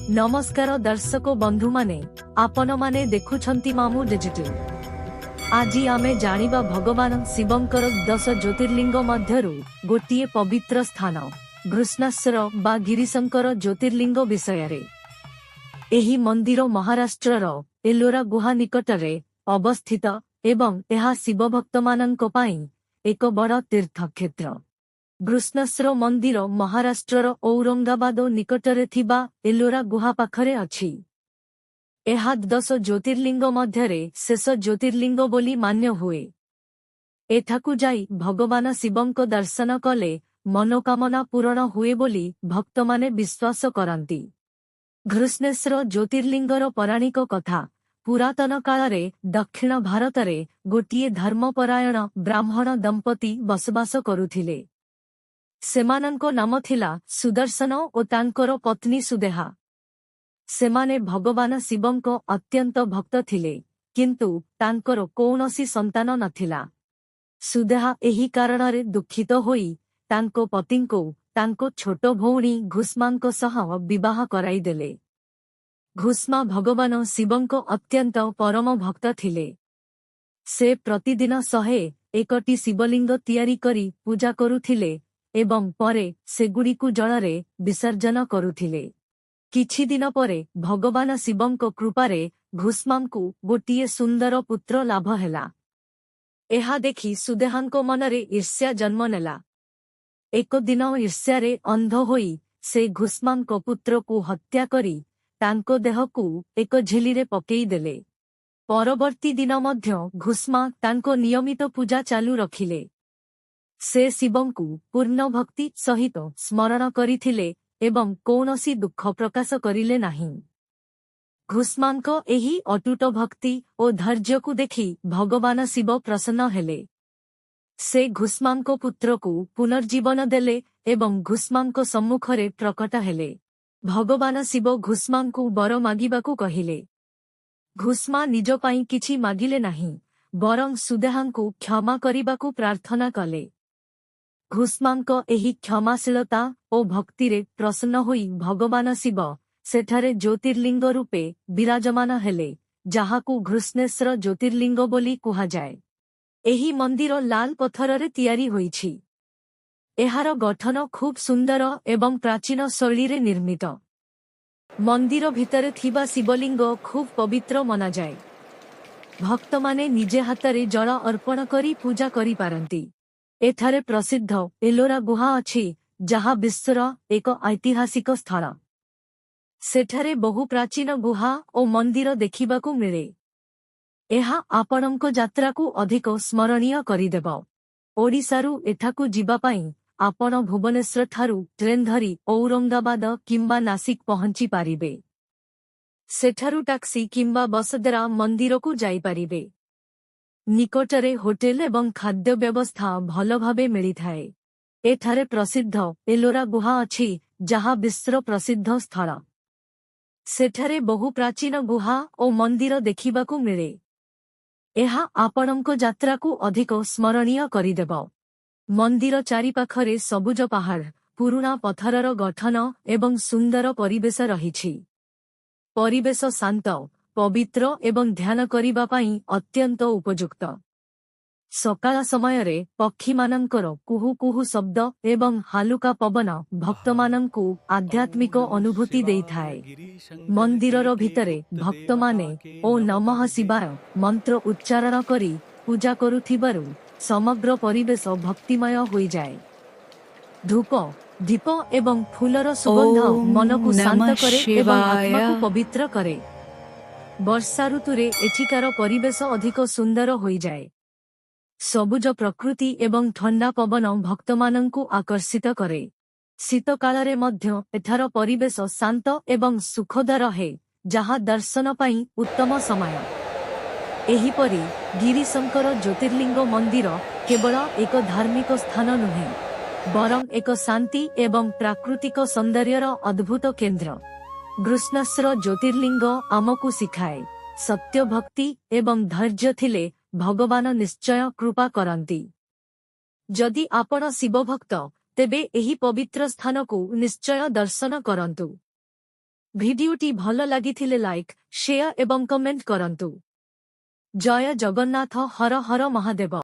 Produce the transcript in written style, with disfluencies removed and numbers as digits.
नमस्कार दर्शक बंधु माने आपण माने देखुछंती मामू डिजिटल। आज आमे जानिबा भगवान शिवंकर 10 ज्योतिर्लिंग मध्यरु गोटिए पवित्र स्थान घृष्णेश्वर बा गिरिशंकर ज्योतिर्लिंग विषय रे। एही मंदिर महाराष्ट्रर एलोरा गुहा निकटरे अवस्थित एवं एहा शिव भक्त माननक पई एक बड़ तीर्थक्षेत्र। घृष्णेश्वर मंदिर महाराष्ट्रर औरंगाबाद निकटरे थिबा एलोरा गुहा पाखरे अछि। एहा 10 ज्योतिर्लिंग मध्यरे शेष ज्योतिर्लिंग बोली मान्य हुए। एठाकु जाई भगवान शिवंक दर्शन कले मनोकामना पूरण हुए बोली भक्त माने विश्वास करंती। घृष्णेश्वर ज्योतिर्लिंगर पौराणिक कथा पुरातन कालरे दक्षिण भारतरे गोटिए धर्मपरायण ब्राह्मण दंपति बसवास करुथिले। सेमानंको नाम थिला सुदर्शन ओ तांकर पत्नी सुदेहा। सेमाने भगवान शिवंको अत्यंत भक्त थिले, किंतु तांकर कौनसी संतान नथिला। सुदेहा एही कारणरे दुखित होई तांको पतिंको तांको छोटो भौणी घुष्मांको सह विवाह कराई देले। घुष्मा भगवान शिवंको अत्यंत परम भक्त थिले। से प्रतिदिन 101टी शिवलिंग तियारी करी पूजा करुथिले एवं परे सेगुड़ीकु जलरे विसर्जन करुथिले। किछि दिन परे भगवान शिवंको कृपारे घुष्मांकु गोटिए सुंदर पुत्र लाभ हेला। एहा देखि सुदेहांको मनरे ईर्ष्या जन्म नेला। एक दिन ईर्ष्यारे अंध होई से घुष्मांको पुत्रकु हत्या करी तांको देहकु एक झिलीरे पकेई देले। परवर्ती दिन मध्य घुष्मा तांको नियमित पूजा चालू रखिले। से शिवंकु पूर्ण भक्ति सहित स्मरण करिथिले एवं कौनसी दुख प्रकाश करिले नाही। घुष्मांको एही अटूट भक्ति ओ धैर्यकु देखि भगवान शिव प्रसन्न हेले। से घुष्मांको पुत्रकु पुनर्जीवन देले एवं घुष्मांको सम्मुखरे प्रकट हेले। भगवान शिव घुष्मांकु बर मागिबाकु कहिले। घुष्मा निज पाई किछि मागिले नाही, बरं सुदेहांकु क्षमा करिबाकु प्रार्थना कले। घुष्मांक एही क्षमाशीलता ओ भक्तिरे प्रसन्न होई भगवान शिव सेठारे ज्योतिर्लिंग रूपे विराजमान हेले, जाहाकु घृष्णेश्वर ज्योतिर्लिंग बोली कुहा जाए। एही मंदिर लाल पत्थररे तियारी होईछि। एहार गठन खूब सुंदर एवं प्राचीन शैलीरे निर्मित। मंदिर भितरे थिबा शिवलिंग खूब पवित्र मना जाए। भक्त माने निजे हातरे जल अर्पण करी पूजा करी पारंती। एठारे प्रसिद्ध एलोरा गुहा अछि, जहा विश्वर एक ऐतिहासिक स्थल। सेठारे बहु प्राचीन गुहा ओ मंदिर देखिबाकू मिले। एहा आपणको यात्राकू अधिक स्मरणीय करिदेब। ओडिसारू एठाकू जिबा पाई आपण भुवनेश्वर ठारू ट्रेन धरी औरंगाबाद किंबा नासिक पहुंची पारिबे। सेठारू टैक्सी किंबा बस द्वारा मंदिरकू जाई पारिबे। निकटरे होटेल एवं खाद्य व्यवस्था भल भावे मिली थाए। एठारे प्रसिद्ध एलोरा गुहा अछि, जहा विश्व प्रसिद्ध स्थल। सेठारे बहु प्राचीन गुहा ओ मंदिर देखिबाकू मिले। एहा आपणको यात्राकू अधिक स्मरणीय करिदेब। मंदिर चारिपाखरे सबुज पहाड़, पुरुणा पत्थरर गठन एवं सुंदर परिवेश रहिछि। परिवेश शांत पवित्र एवं ध्यान करिबा पाई अत्यंत उपयुक्त। सकाळ समयरे पक्षी मानंकर कुहू कुहू शब्द एवं हालुका पवन भक्त मानंकु आध्यात्मिक अनुभूति देई थाए। मंदिरर भितरे भक्त माने ओ नमः शिवाय मंत्र उच्चारण करी पूजा करुथिबारु समग्र परिवेश भक्तिमय होई जाए। धूप दीप एवं फूलर सुगंध मनकु शांत करे एवं आत्माकु पवित्र करे। वर्षा ऋतुरे एठिकार परिवेश अधिक सुंदर होई जाए। सबुज प्रकृति एवं ठंडा पवन भक्तमानंकु आकर्षित करे। शीत कालरे मध्य एठार परिवेश शांत एवं सुखद रहे, जहा दर्शन पाई उत्तम समय। एहीपरि गिरिशंकर ज्योतिर्लिंग मंदिर केवल एक धार्मिक स्थान नुहे, बरं एक शांति एवं प्राकृतिक सौंदर्यर अद्भुत केंद्र। घृष्णेश्वर ज्योतिर्लिंग आमकु शिखाए सत्य भक्ति एवं धैर्य थिले भगवान निश्चय कृपा करंती। जदि आपण शिव भक्त तेबे एही पवित्र स्थानकु निश्चय दर्शन करंतु। ভিডিওটি ভাল লাগিଥିଲେ লাইক শেয়ার এবং কমেন্ট করন্তু। জয় জগন্নাଥ হর হর মহাদেବ।